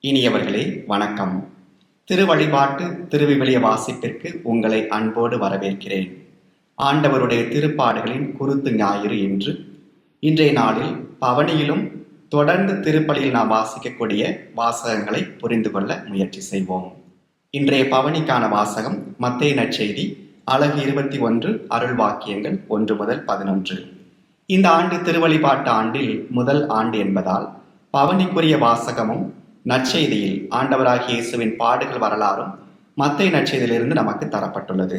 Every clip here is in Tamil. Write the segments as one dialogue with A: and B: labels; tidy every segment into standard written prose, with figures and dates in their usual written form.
A: இனியவர்களே வணக்கம். திருவழிபாட்டு திருவிவிலிய வாசிப்பிற்கு உங்களை அன்போடு வரவேற்கிறேன். ஆண்டவருடைய திருப்பாடுகளின் குருத்து ஞாயிறு என்று இன்றைய நாளில் பவனியிலும் தொடர்ந்து திருப்பலியில் நாம் வாசிக்கக்கூடிய வாசகங்களை புரிந்து கொள்ள முயற்சி செய்வோம். இன்றைய பவனிக்கான வாசகம் மத்தேயு நற்செய்தி அலகு 21 அருள் வாக்கியங்கள் 1 முதல் 11. இந்த ஆண்டு திருவழிபாட்டு ஆண்டில் முதல் ஆண்டு என்பதால் பவனிக்குரிய வாசகமும் நற்செய்தியில் ஆண்டவராகிய இயேசுவின் பாடுகள் வரலாறும் மத்தேயு நற்செய்தியிலிருந்து நமக்கு தரப்பட்டுள்ளது.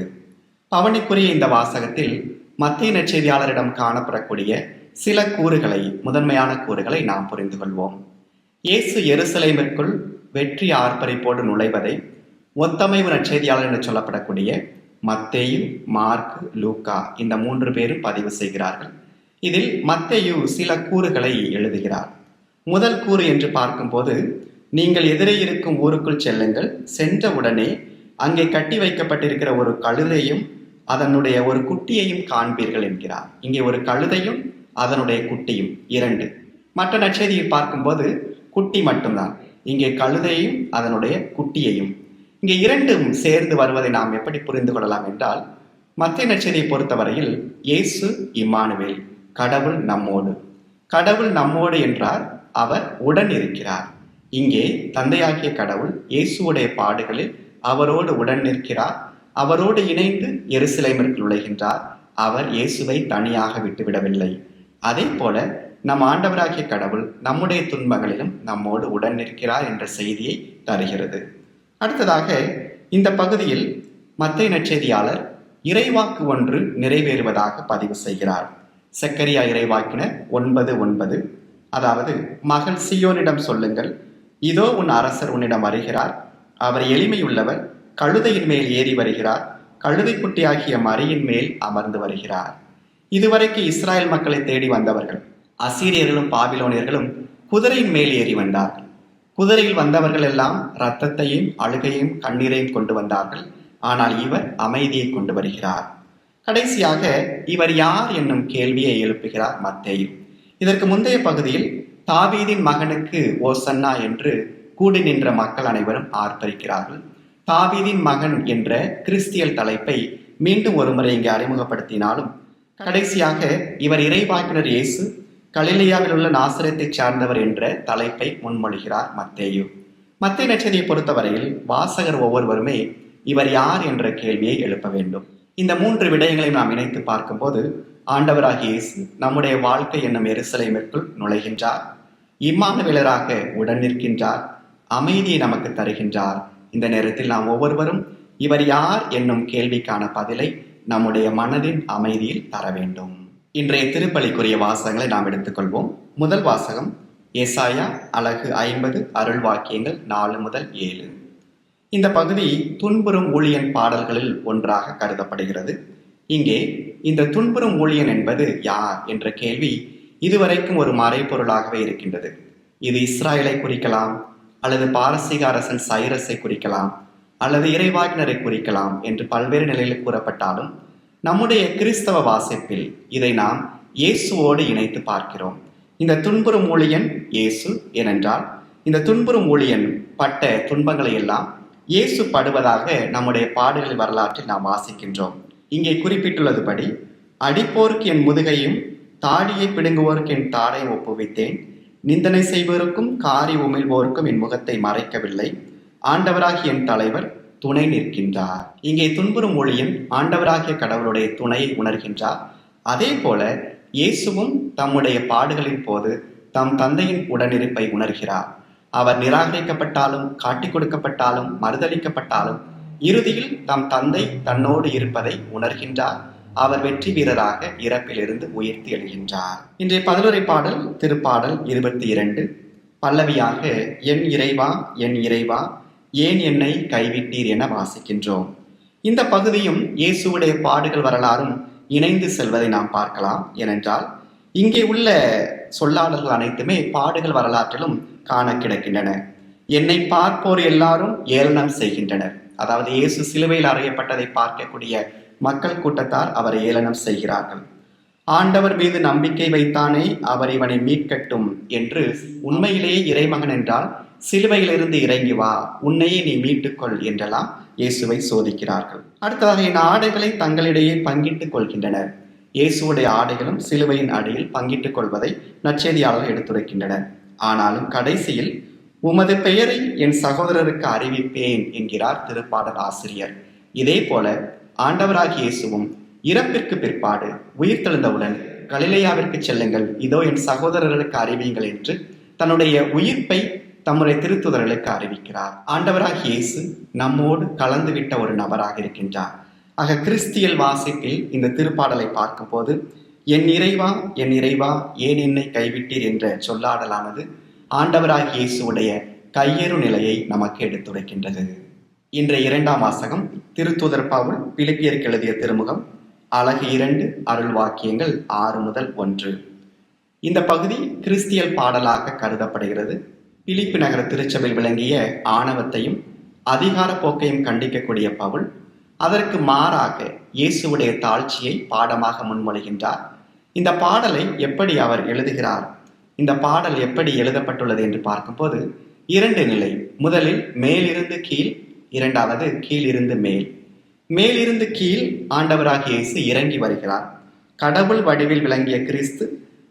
A: பவனிக்குரிய இந்த வாசகத்தில் மத்தேயு நற்செய்தியாளரிடம் காணப்படக்கூடிய சில கூறுகளை, முதன்மையான கூறுகளை நாம் புரிந்து கொள்வோம். இயேசு எருசலேமிற்குள் வெற்றி ஆர்ப்பரிப்போடு நுழைவதை ஒத்தமைவு நற்செய்தியாளர் என்று சொல்லப்படக்கூடிய மத்தேயு, மார்க்கு, லூக்கா இந்த 3 பேரும் பதிவு செய்கிறார்கள். இதில் மத்தேயு சில கூறுகளை எழுதுகிறார். முதல் கூறு என்று பார்க்கும்போது, நீங்கள் எதிரே இருக்கும் ஊருக்குள் செல்லுங்கள், சென்றவுடனே அங்கே கட்டி வைக்கப்பட்டிருக்கிற ஒரு கழுதையும் அதனுடைய ஒரு குட்டியையும் காண்பீர்கள் என்கிறார். இங்கே ஒரு கழுதையும் அதனுடைய குட்டியும் 2. மற்ற நற்செய்தியை பார்க்கும்போது குட்டி மட்டும்தான், இங்கே கழுதையும் அதனுடைய குட்டியையும். இங்கே 2 சேர்ந்து வருவதை நாம் எப்படி புரிந்து கொள்ளலாம் என்றால், மத்தேயு நற்செய்தியை பொறுத்தவரையில் இயேசு இம்மானுவேல், கடவுள் நம்மோடு. கடவுள் நம்மோடு என்றார், அவர் உடன் இருக்கிறார். இங்கே தந்தையாகிய கடவுள் இயேசுவுடைய பாடுகளில் அவரோடு உடன் நிற்கிறார், அவரோடு இணைந்து எருசலேமிற்கு நுழைகின்றார். அவர் இயேசுவை தனியாக விட்டுவிடவில்லை. அதே போல நம் ஆண்டவராகிய கடவுள் நம்முடைய துன்பங்களிலும் நம்மோடு உடன் நிற்கிறார் என்ற செய்தியை தருகிறது. அடுத்ததாக இந்த பகுதியில் மத்தேயு நற்செய்தியாளர் இறைவாக்கு ஒன்று நிறைவேறுவதாக பதிவு செய்கிறார். செக்கரியா இறைவாக்கினர் 9:9, அதாவது, மகள் சீயோனிடம் சொல்லுங்கள், இதோ உன் அரசர் உன்னிடம் வருகிறார், அவர் எளிமையுள்ளவர், கழுதையின் மேல் ஏறி வருகிறார், கழுதை குட்டியாகிய மரியின் மேல் அமர்ந்து வருகிறார். இதுவரைக்கு இஸ்ராயல் மக்களை தேடி வந்தவர்கள் அசீரியர்களும் பாபிலோனியர்களும் குதிரையின் மேல் ஏறி வந்தார்கள். குதிரையில் வந்தவர்கள் எல்லாம் இரத்தத்தையும் அழுகையும் கண்ணீரையும் கொண்டு வந்தார்கள். ஆனால் இவர் அமைதியை கொண்டு வருகிறார். கடைசியாக இவர் யார் என்னும் கேள்வியை எழுப்புகிறார் மத்தேயு. இதற்கு முந்தைய பகுதியில் தாவீதின் மகனுக்கு ஓசன்னா என்று கூடி நின்ற மக்கள் அனைவரும் ஆர்ப்பரிக்கிறார்கள். தாவீதின் மகன் என்ற கிறிஸ்தியல் தலைப்பை மீண்டும் ஒருமுறை இங்கே அறிமுகப்படுத்தினாலும், கடைசியாக இவர் இறைவாக்கினர் இயேசு கலிலேயாவில் உள்ள நாசரேத்தை சார்ந்தவர் என்ற தலைப்பை முன்மொழிகிறார் மத்தேயு. மத்தேயு நற்செய்தியை பொறுத்தவரையில் வாசகர் ஒவ்வொருவருமே இவர் யார் என்ற கேள்வியை எழுப்ப வேண்டும். இந்த 3 விடயங்களை நாம் இணைத்து பார்க்கும்போது, ஆண்டவராகிய இயேசு நம்முடைய வாழ்க்கை என்னும் எருசலேமிற்குள் நுழைகின்றார், இம்மானுவேலராக உடன் நிற்கின்றார், அமைதியை நமக்கு தருகின்றார். இந்த நேரத்தில் நாம் ஒவ்வொருவரும் இவர் யார் என்னும் கேள்விக்கான பதிலை நம்முடைய மனதின் அமைதியில் தர வேண்டும். இன்றைய திருப்பலிக்குரிய வாசகங்களை நாம் எடுத்துக்கொள்வோம். முதல் வாசகம் ஏசாயா அலகு 50 அருள் வாக்கியங்கள் 4 முதல் 7. இந்த பகுதி துன்புறும் ஊழியன் பாடல்களில் ஒன்றாக கருதப்படுகிறது. இங்கே இந்த துன்புறும் ஊழியன் என்பது யார் என்ற கேள்வி இதுவரைக்கும் ஒரு மறைப்பொருளாகவே இருக்கின்றது. இது இஸ்ராயலை குறிக்கலாம், அல்லது பாரசீக அரசன் சைரஸை குறிக்கலாம், அல்லது இறைவாக்கினரை குறிக்கலாம் என்று பல்வேறு நிலையில் கூறப்பட்டாலும், நம்முடைய கிறிஸ்தவ வாசிப்பில் இதை நாம் இயேசுவோடு இணைத்து பார்க்கிறோம். இந்த துன்புறும் ஊழியன் இயேசு. ஏனென்றால் இந்த துன்புறும் ஊழியன் பட்ட துன்பங்களை எல்லாம் இயேசு படுவதாக நம்முடைய பாடுகளின் வரலாற்றில் நாம் வாசிக்கின்றோம். இங்கே குறிப்பிட்டுள்ளதுபடி, அடிப்போருக்கு என் முதுகையும் தாடியை பிடுங்குவோருக்கு என் தாடையும் ஒப்புவித்தேன், நிந்தனை செய்வோருக்கும் காரி உமிழ்வோருக்கும் என் முகத்தை மறைக்கவில்லை, ஆண்டவராகிய என் தலைவர் துணை நிற்கின்றார். இங்கே துன்புறும் ஊழியன் ஆண்டவராகிய கடவுளுடைய துணையை உணர்கின்றார். அதே போல இயேசுவும் தம்முடைய பாடுகளின் போது தம் தந்தையின் உடனிருப்பை உணர்கிறார். அவர் நிராகரிக்கப்பட்டாலும், காட்டிக் கொடுக்கப்பட்டாலும், மறுதளிக்கப்பட்டாலும் இறுதியில் தம் தந்தை தன்னோடு இருப்பதை உணர்கின்றார். அவர் வெற்றி வீரராக இறப்பிலிருந்து உயர்த்தி எழுகின்றார். இன்றைய பதிலுரை பாடல் திருப்பாடல் 22, பல்லவியாக என் இறைவா என் இறைவா ஏன் என்னை கைவிட்டீர் என வாசிக்கின்றோம். இந்த பகுதியும் இயேசுவுடைய பாடுகள் வரலாறும் இணைந்து செல்வதை நாம் பார்க்கலாம். ஏனென்றால் இங்கே உள்ள சொல்லாடல்கள் அனைத்துமே பாடுகள் வரலாற்றிலும் காண கிடக்கின்றன. என்னை பார்ப்போர் எல்லாரும் ஏளனம் செய்கின்றனர். அதாவது இயேசு சிலுவையில் அறையப்பட்டதை பார்க்கக்கூடிய மக்கள் கூட்டத்தார் அவரை ஏளனம் செய்கிறார்கள். ஆண்டவர் மீது நம்பிக்கை வைத்தானே, அவர் இவனை மீட்கட்டும் என்று உண்மையிலேயே இறைமகன் என்றால் சிலுவையிலிருந்து இறங்கி வா, உன்னையே நீ மீட்டுக்கொள் என்றெல்லாம் இயேசுவை சோதிக்கிறார்கள். அடுத்ததாக என் ஆடைகளை தங்களிடையே பங்கிட்டுக் கொள்கின்றனர். இயேசுடைய ஆடைகளும் சிலுவையின் அடியில் பங்கிட்டுக் கொள்வதை நற்செய்தியாளர்கள் எடுத்துரைக்கின்றனர். ஆனாலும் கடைசியில் உமது பெயரை என் சகோதரருக்கு அறிவிப்பேன் என்கிறார் திருப்பாடல் ஆசிரியர். இதே போல ஆண்டவராகிய இயேசுவும் இறப்பிற்கு பிற்பாடு உயிர்த்தெழுந்தவுடன் கலிலேயாவிற்கு செல்லுங்கள், இதோ என் சகோதரர்களுக்கு அறிவியுங்கள் என்று தன்னுடைய உயிர்ப்பை தம்முடைய திருத்துதர்களுக்கு அறிவிக்கிறார். ஆண்டவராகிய இயேசு நம்மோடு கலந்துவிட்ட ஒரு நபராக இருக்கின்றார். ஆக கிறிஸ்தியல் வாசிப்பில் இந்த திருப்பாடலை பார்க்கும்போது என் இறைவா என் இறைவா ஏன் என்னை கைவிட்டீர் என்ற சொல்லாடலானது ஆண்டவராகிய இயேசுடைய கையேறு நிலையை நமக்கு எடுத்துரைக்கின்றது. இன்றைய 2ஆம் வாசகம் திருத்தூதர் பவுல் பிலிப்பியருக்கு எழுதிய திருமுகம் அலகு 2 அருள் வாக்கியங்கள் 6 முதல் 1. இந்த பகுதி கிறிஸ்தியல் பாடலாக கருதப்படுகிறது. பிலிப்பி நகர திருச்சபையில் விளங்கிய ஆணவத்தையும் அதிகார போக்கையும் கண்டிக்கக்கூடிய பவுல் அதற்கு மாறாக இயேசுவுடைய தாழ்ச்சியை பாடமாக முன்மொழிகின்றார். இந்த பாடலை எப்படி அவர் எழுதுகிறார், இந்த பாடல் எப்படி எழுதப்பட்டுள்ளது என்று பார்க்கும்போது 2 நிலை. முதலில் மேலிருந்து கீழ், இரண்டாவது கீழிருந்து மேல். மேலிருந்து கீழ் ஆண்டவராகிய இயேசு இறங்கி வருகிறார். கடவுள் வடிவில் விளங்கிய கிறிஸ்து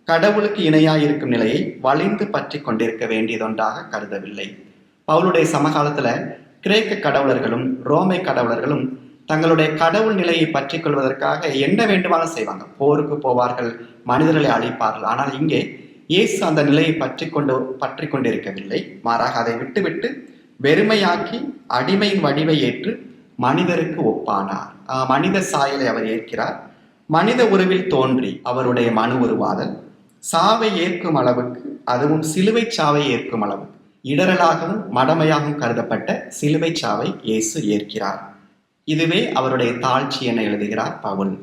A: கடவுளுக்கு இணையாயிருக்கும் நிலையை வலிந்து பற்றி கொண்டிருக்க வேண்டியதொன்றாக கருதவில்லை. பவுலுடைய சமகாலத்துல கிரேக்க கடவுளர்களும் ரோமை கடவுளர்களும் தங்களுடைய கடவுள் நிலையை பற்றி கொள்வதற்காக என்ன வேண்டுமானும் செய்வாங்க. போருக்கு போவார்கள், மனிதர்களை அழிப்பார்கள். ஆனால் இங்கே இயேசு அந்த நிலையை பற்றி கொண்டிருக்கவில்லை. மாறாக அதை விட்டுவிட்டு வெறுமையாக்கி அடிமையின் வடிவை ஏற்று மனிதருக்கு ஒப்பானார். மனித சாயலை அவர் ஏற்கிறார். மனித உருவில் தோன்றி அவருடைய மனு உருவாதல் சாவை ஏற்கும் அளவுக்கு, அதுவும் சிலுவை சாவை ஏற்கும் அளவுக்கு இடரலாகவும் மடமையாகவும் கருதப்பட்ட சிலுவை சாவை இயேசு ஏற்கிறார். இதுவே அவருடைய தாழ்ச்சி என எழுதுகிறார் பவுல்.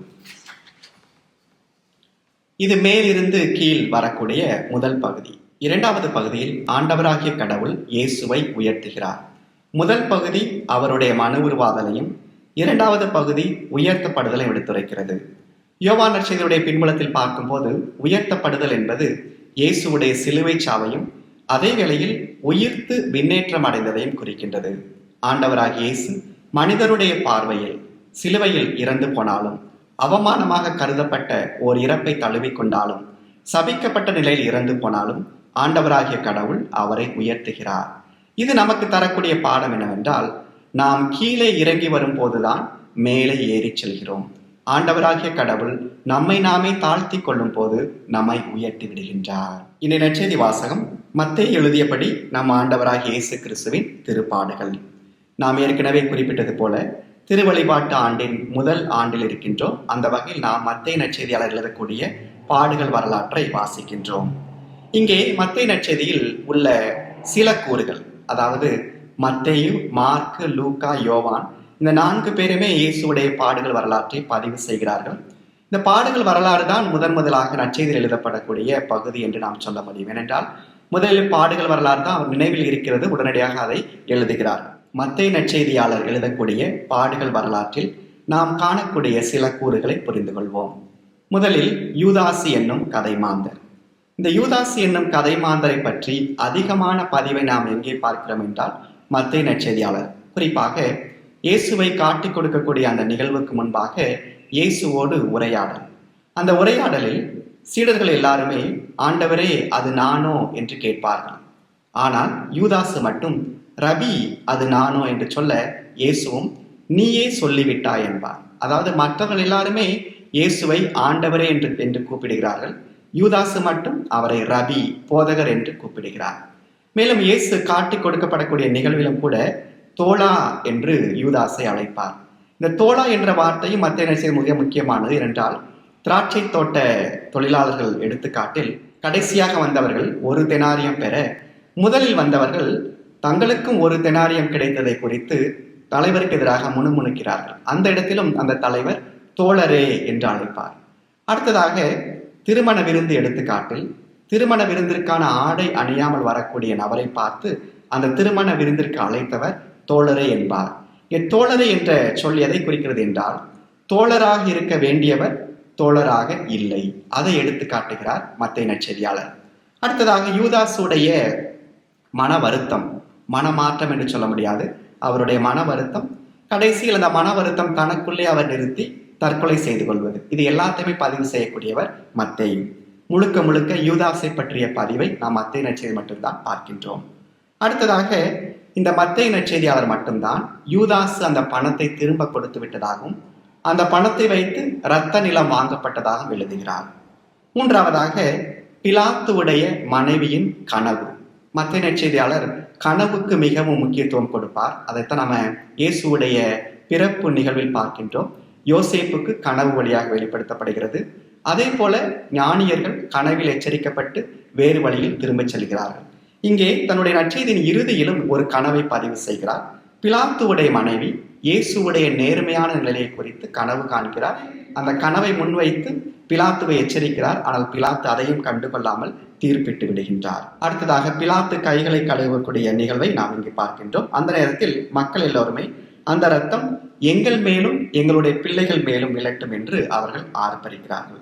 A: இது மேலிருந்து கீழ் வரக்கூடிய முதல் பகுதி. 2வது பகுதியில் ஆண்டவராகிய கடவுள் இயேசுவை உயர்த்துகிறார். முதல் பகுதி அவருடைய மனு உருவாதலையும், 2வது பகுதி உயர்த்தப்படுதலை எடுத்துரைக்கிறது. யோவான் நற்செய்தியுடைய பின்புலத்தில் பார்க்கும்போது உயர்த்தப்படுதல் என்பது இயேசுவுடைய சிலுவை சாவையும் அதே வேளையில் உயிர்த்து விண்ணேற்றம் அடைந்ததையும் குறிக்கின்றது. ஆண்டவராகிய இயேசு மனிதருடைய பார்வையில் சிலுவையில் இறந்து போனாலும், அவமானமாக கருதப்பட்ட ஓர் இறப்பை தழுவிக்கொண்டாலும், சபிக்கப்பட்ட நிலையில் இறந்து போனாலும் ஆண்டவராகிய கடவுள் அவரை உயர்த்துகிறார். இது நமக்கு தரக்கூடிய பாடம் என்னவென்றால், நாம் கீழே இறங்கி வரும் போதுதான் மேலே ஏறி செல்கிறோம். ஆண்டவராகிய கடவுள் நம்மை நாமே தாழ்த்தி கொள்ளும் போது நம்மை உயர்த்தி விடுகின்றார். இந்த நற்செய்தி வாசகம் மத்தேயு எழுதியபடி நம் ஆண்டவராகிய இயேசு கிறிஸ்துவின் திருப்பாடுகள். நாம் ஏற்கனவே குறிப்பிட்டது போல திருவழிபாட்டு ஆண்டின் முதல் ஆண்டில் இருக்கின்றோம். அந்த வகையில் நாம் மத்தேயு நற்செய்தியாளர் எழுதக்கூடிய பாடுகள் வரலாற்றை வாசிக்கின்றோம். இங்கே மத்தேயு நற்செய்தியில் உள்ள சில கூறுகள், அதாவது மத்தேயு, மார்க்கு, லூக்கா, யோவான், இந்த 4 பேருமே இயேசுடைய பாடுகள் வரலாற்றை பதிவு செய்கிறார்கள். இந்த பாடுகள் வரலாறு தான் முதலாக நற்செய்தியில் எழுதப்படக்கூடிய பகுதி என்று நாம் சொல்ல முடியும். ஏனென்றால் முதலில் பாடுகள் வரலாறு தான் அவர் நினைவில் இருக்கிறது, உடனடியாக அதை எழுதுகிறார். மத்தேயு நற்செய்தியாளர் எழுதக்கூடிய பாடுகள் வரலாற்றில் நாம் காணக்கூடிய சில கூறுகளை புரிந்து கொள்வோம். முதலில் யூதாசு என்னும் கதை மாந்தர். இந்த யூதாசு என்னும் கதை மாந்தரை பற்றி அதிகமான பதிவை நாம் எங்கே பார்க்கிறோம் என்றால் மத்தேயு நற்செய்தியாளர். குறிப்பாக இயேசுவை காட்டிக் கொடுக்கக்கூடிய அந்த நிகழ்வுக்கு முன்பாக இயேசுவோடு உரையாடல். அந்த உரையாடலில் சீடர்கள் எல்லாருமே ஆண்டவரே அது நானோ என்று கேட்பார்கள். ஆனால் யூதாசு மட்டும் ரபி அது நானோ என்று சொல்ல இயேசுவும் நீயே சொல்லிவிட்டாய் என்பார். அதாவது மற்றவர்கள் எல்லாருமே இயேசுவை ஆண்டவரே என்று கூப்பிடுகிறார்கள். யூதாசு மட்டும் அவரை ரபி, போதகர் என்று கூப்பிடுகிறார். மேலும் இயேசு காட்டிக் கொடுக்கப்படக்கூடிய நிகழ்விலும் கூட தோழா என்று யூதாசை அழைப்பார். இந்த தோழா என்ற வார்த்தையும் மத்தேயு நற்செய்தியில் மிக முக்கியமானது. என்றால் திராட்சை தோட்ட தொழிலாளர்கள் எடுத்துக்காட்டில் கடைசியாக வந்தவர்கள் 1 தெனாரியம் பெற, முதலில் வந்தவர்கள் தங்களுக்கும் 1 தெனாரியம் கிடைத்ததை குறித்து தலைவருக்கு எதிராக முணுமுணுக்கிறார்கள். அந்த இடத்திலும் அந்த தலைவர் தோழரே என்று அழைப்பார். அடுத்ததாக திருமண விருந்து எடுத்துக்காட்டில் திருமண விருந்திற்கான ஆடை அணியாமல் வரக்கூடிய நபரை பார்த்து அந்த திருமண விருந்திற்கு அழைத்தவர் தோழரே என்பார். தோழரே என்ற சொல் எதை குறிக்கிறது என்றால், தோழராக இருக்க வேண்டியவர் தோழராக இல்லை. அதை எடுத்து காட்டுகிறார் மத்தேயு நற்செய்தியாளர். அடுத்ததாக யூதாசுடைய மன வருத்தம், மனமாற்றம் என்று சொல்ல முடியாது, அவருடைய மன வருத்தம். கடைசியில் அந்த மன வருத்தம் தனக்குள்ளே அவர் நிறுத்தி தற்கொலை செய்து கொள்வது, இது எல்லாத்தையுமே பதிவு செய்யக்கூடியவர் மத்தேயு. முழுக்க முழுக்க யூதாசை பற்றிய பதிவை நாம் மத்தேயு நற்செய்தி மட்டும்தான் பார்க்கின்றோம். அடுத்ததாக இந்த மத்தேயு நற்செய்தியாளர் மட்டும்தான் யூதாசு அந்த பணத்தை திரும்ப கொடுத்து விட்டதாகவும் அந்த பணத்தை வைத்து இரத்த நிலம் வாங்கப்பட்டதாகவும் எழுதுகிறார். மூன்றாவதாக பிலாத்துவுடைய மனைவியின் கனவு. மத்தேயு நற்செய்தியாளர் கனவுக்கு மிகவும் முக்கியத்துவம் கொடுப்பார். அதைத்தான் நம்ம இயேசுவுடைய பிறப்பு நிகழ்வில் பார்க்கின்றோம். யோசேப்புக்கு கனவு வழியாக வெளிப்படுத்தப்படுகிறது. அதே போல ஞானியர்கள் கனவில் எச்சரிக்கப்பட்டு வேறு வழியில் திரும்பச் செல்கிறார்கள். இங்கே தன்னுடைய நற்செய்தியின் இறுதியிலும் ஒரு கனவை பதிவு செய்கிறார். பிலாத்துவுடைய மனைவி இயேசுவுடைய நேர்மையான நிலையை குறித்து கனவு காண்கிறார். அந்த கனவை முன்வைத்து பிலாத்துவை எச்சரிக்கிறார். ஆனால் பிலாத்து அதையும் கண்டுகொள்ளாமல் தீர்ப்பிட்டு விடுகின்றார். அடுத்ததாக பிலாத்து கைகளை கழுவக்கூடிய நிகழ்வை நாம் இங்கு பார்க்கின்றோம். அந்த நேரத்தில் மக்கள் எல்லோருமே அந்த இரத்தம் எங்கள் மேலும் எங்களுடைய பிள்ளைகள் மேலும் விழட்டும் என்று அவர்கள் ஆர்ப்பரிக்கிறார்கள்.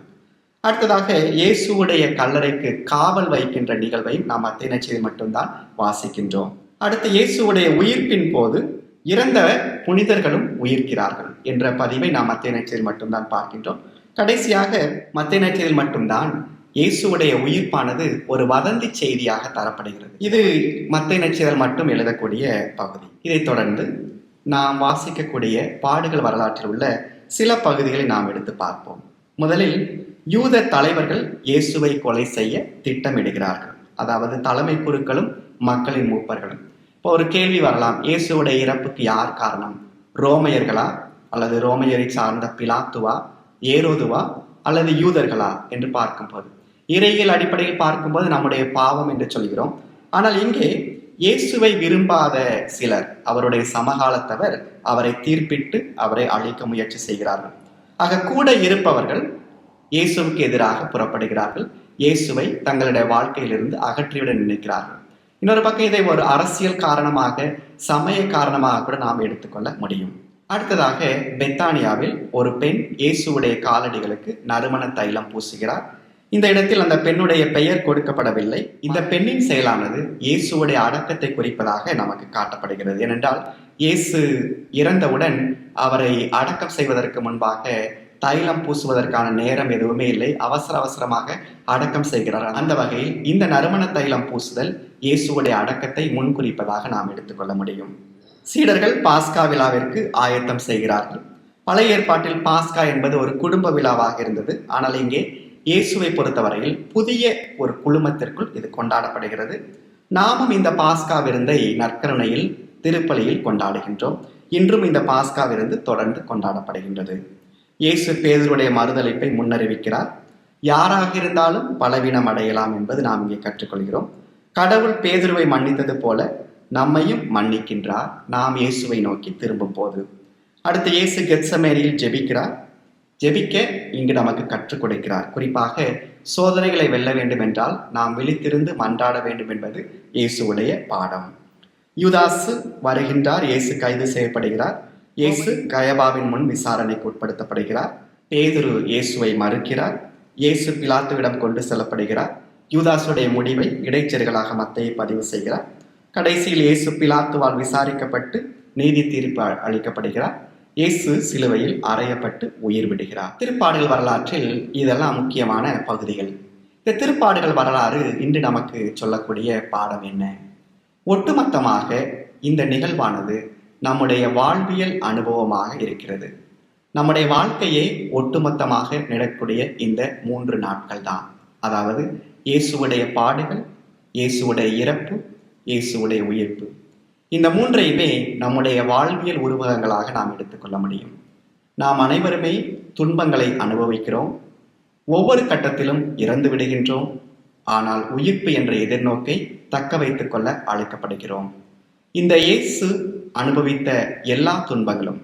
A: அடுத்ததாக இயேசுவுடைய கல்லறைக்கு காவல் வைக்கின்ற நிகழ்வையும் நாம் மத்தேயு நற்செய்தி மட்டும்தான் வாசிக்கின்றோம். அடுத்து இயேசுவுடைய உயிர்ப்பின் போது இறந்த புனிதர்களும் உயிர்க்கிறார்கள் என்ற பதிவை நாம் மத்தேயு நற்செய்தி மட்டும்தான் பார்க்கின்றோம். கடைசியாக மத்தேயு நற்செய்தியில் மட்டும்தான் இயேசுவுடைய உயிர்ப்பானது ஒரு வதந்தி செய்தியாக தரப்படுகிறது. இது மத்தேயு நற்செய்தியில் மட்டும் எழுதக்கூடிய பகுதி. இதைத் தொடர்ந்து நாம் வாசிக்கக்கூடிய பாடுகள் வரலாற்றில் உள்ள சில பகுதிகளை நாம் எடுத்து பார்ப்போம். முதலில் யூத தலைவர்கள் இயேசுவை கொலை செய்ய திட்டமிடுகிறார்கள். அதாவது தலைமை குருக்களும் மக்களின் மூப்பர்களும். இப்போ ஒரு கேள்வி வரலாம், இயேசுவுடைய இறப்புக்கு யார் காரணம்? ரோமையர்களா, அல்லது ரோமையரை சார்ந்த பிலாத்துவா, ஏரோதுவா, அல்லது யூதர்களா என்று பார்க்கும்போது, இறையியல் அடிப்படையில் பார்க்கும்போது நம்முடைய பாவம் என்று சொல்கிறோம். ஆனால் இங்கே இயேசுவை விரும்பாத சிலர், அவருடைய சமகாலத்தவர், அவரை தீர்ப்பிட்டு அவரை அழிக்க முயற்சி செய்கிறார்கள். ஆக கூட இருப்பவர்கள் இயேசுவுக்கு எதிராக புறப்படுகிறார்கள். இயேசுவை தங்களுடைய வாழ்க்கையிலிருந்து அகற்றிவிட நினைக்கிறார்கள். இன்னொரு பக்கம் இதை ஒரு அரசியல் காரணமாக, சமய காரணமாக கூட நாம் எடுத்துக்கொள்ள முடியும். அடுத்ததாக பெத்தானியாவில் ஒரு பெண் இயேசுவுடைய காலடிகளுக்கு நறுமண தைலம் பூசுகிறார். இந்த இடத்தில் அந்த பெண்ணுடைய பெயர் கொடுக்கப்படவில்லை. இந்த பெண்ணின் செயலானது இயேசுவுடைய அடக்கத்தை குறிப்பதாக நமக்கு காட்டப்படுகிறது. ஏனென்றால் இயேசு இறந்தவுடன் அவரை அடக்கம் செய்வதற்கு முன்பாக தைலம் பூசுவதற்கான நேரம் எதுவுமே இல்லை. அவசர அவசரமாக அடக்கம் செய்கிறார். அந்த வகையில் இந்த நறுமண தைலம் பூசுதல் இயேசுவுடைய அடக்கத்தை முன்குறிப்பதாக நாம் எடுத்துக்கொள்ள முடியும். சீடர்கள் பாஸ்கா விழாவிற்கு ஆயத்தம் செய்கிறார்கள். பழைய ஏற்பாட்டில் பாஸ்கா என்பது ஒரு குடும்ப விழாவாக இருந்தது. ஆனால் இங்கே இயேசுவை பொறுத்தவரையில் புதிய ஒரு குழுமத்திற்குள் இது கொண்டாடப்படுகிறது. நாமும் இந்த பாஸ்கா விருந்தை நற்கருணையில் திருப்பலியில் கொண்டாடுகின்றோம். இன்றும் இந்த பாஸ்கா விருந்து தொடர்ந்து கொண்டாடப்படுகின்றது. இயேசு பேதுருடைய மறுதலிப்பை முன்னறிவிக்கிறார். யாராக இருந்தாலும் பலவீனம் அடையலாம் என்பது நாம் இங்கே கற்றுக்கொள்கிறோம். கடவுள் பேதுருவை மன்னித்தது போல நம்மையும் மன்னிக்கின்றார், நாம் இயேசுவை நோக்கி திரும்பும் போது. அடுத்து இயேசு கெத்சமேனியில் ஜெபிக்கிறார். ஜெபிக்க இங்கு நமக்கு கற்றுக் கொடுக்கிறார். குறிப்பாக சோதனைகளை வெல்ல வேண்டும் என்றால் நாம் விழித்திருந்து மன்றாட வேண்டும் என்பது இயேசுவுடைய பாடம். யூதாசு வருகின்றார். இயேசு கைது செய்யப்படுகிறார். இயேசு கயபாவின் முன் விசாரணைக்கு உட்படுத்தப்படுகிறார். பேதுரு இயேசுவை மறுக்கிறார். இயேசு பிலாத்துவிடம் கொண்டு செல்லப்படுகிறார். யூதாசுடைய முடிவை இடைச்செருகலாக மத்தேயு பதிவு செய்கிறார். கடைசியில் இயேசு பிலாத்துவால் விசாரிக்கப்பட்டு நீதி தீர்ப்பு அளிக்கப்படுகிறார். இயேசு சிலுவையில் அறையப்பட்டு உயிர் விடுகிறார். திருப்பாடுகள் வரலாற்றில் இதெல்லாம் முக்கியமான பகுதிகள். இந்த திருப்பாடுகள் வரலாறு இன்று நமக்கு சொல்லக்கூடிய பாடம் என்ன? ஒட்டுமொத்தமாக இந்த நிகழ்வானது நம்முடைய வாழ்வியல் அனுபவமாக இருக்கிறது. நம்முடைய வாழ்க்கையை ஒட்டுமொத்தமாக நடக்கூடிய இந்த 3 நாட்கள் தான். அதாவது இயேசுவுடைய பாடுகள், இயேசுவுடைய இறப்பு, இயேசுவுடைய உயிர்ப்பு. இந்த 3ஐயுமே நம்முடைய வாழ்வியல் உருவகங்களாக நாம் எடுத்துக்கொள்ள முடியும். நாம் அனைவருமே துன்பங்களை அனுபவிக்கிறோம். ஒவ்வொரு கட்டத்திலும் இறந்து விடுகின்றோம். ஆனால் உயிர்ப்பு என்ற எதிர்நோக்கை தக்க வைத்துக் கொள்ள அழைக்கப்படுகிறோம். இந்த இயேசு அனுபவித்த எல்லா துன்பங்களும்,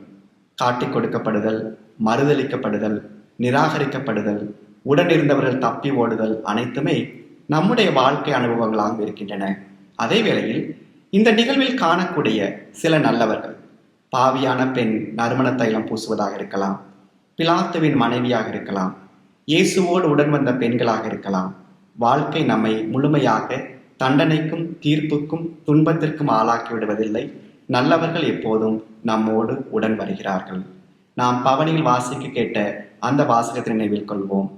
A: காட்டிக் கொடுக்கப்படுதல், மறுதளிக்கப்படுதல், நிராகரிக்கப்படுதல், உடனிருந்தவர்கள் தப்பி ஓடுதல் அனைத்துமே நம்முடைய வாழ்க்கை அனுபவங்களாக இருக்கின்றன. அதே வேளையில் இந்த நிகழ்வில் காணக்கூடிய சில நல்லவர்கள், பாவியான பெண் நறுமண தைலம் பூசுவதாக இருக்கலாம், பிலாத்துவின் மனைவியாக இருக்கலாம், இயேசுவோடு உடன் வந்த பெண்களாக இருக்கலாம். வாழ்க்கை நம்மை முழுமையாக தண்டனைக்கும் தீர்ப்புக்கும் துன்பத்திற்கும் ஆளாக்கி விடுவதில்லை. நல்லவர்கள் எப்போதும் நம்மோடு உடன் வருகிறார்கள். நாம் பவனியில் வாசிக்க கேட்ட அந்த வாசகத்தை நினைவில் கொள்வோம்.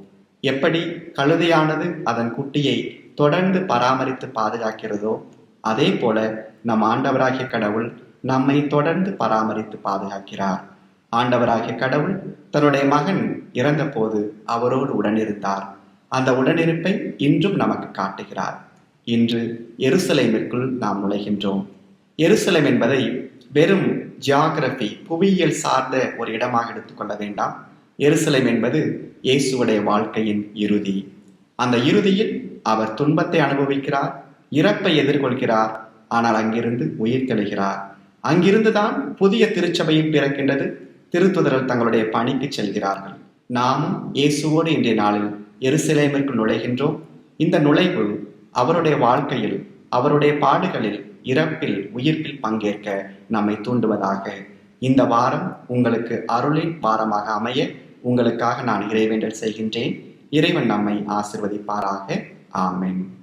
A: எப்படி கழுதையானது அதன் குட்டியை தொடர்ந்து பராமரித்து பாதுகாக்கிறதோ, அதே போல நம் ஆண்டவராகிய கடவுள் நம்மை தொடர்ந்து பராமரித்து பாதுகாக்கிறார். ஆண்டவராகிய கடவுள் தன்னுடைய மகன் இறந்த போது அவரோடு உடனிருந்தார். அந்த உடனிருப்பை இன்றும் நமக்கு காட்டுகிறார். இன்று எருசலேமிற்குள் நாம் நுழைகின்றோம். எருசலேம் என்பதை வெறும் ஜியாகிரபி, புவியியல் சார்ந்த ஒரு இடமாக எடுத்துக்கொள்ள வேண்டாம். எருசலேம் என்பது இயேசுவுடைய வாழ்க்கையின் இறுதி. அந்த இறுதியில் அவர் துன்பத்தை அனுபவிக்கிறார், இறப்பை எதிர்கொள்கிறார். ஆனால் அங்கிருந்து உயிர் தெழுகிறார். அங்கிருந்துதான் புதிய திருச்சபையும் பிறக்கின்றது. திருத்துதர்கள் தங்களுடைய பணிக்கு செல்கிறார்கள். நாமும் இயேசுவோடு இன்றைய நாளில் எருசலேமிற்குள் நுழைகின்றோம். இந்த நுழைவு அவருடைய வாழ்க்கையில், அவருடைய பாடுகளில், இறப்பில், உயிர்ப்பில் பங்கேற்க நம்மை தூண்டுவதாக. இந்த வாரம் உங்களுக்கு அருளின் வாரமாக அமைய உங்களுக்காக நான் இறைவேண்டல் செய்கின்றேன். இறைவன் நம்மை ஆசிர்வதிப்பாராக. ஆமென்.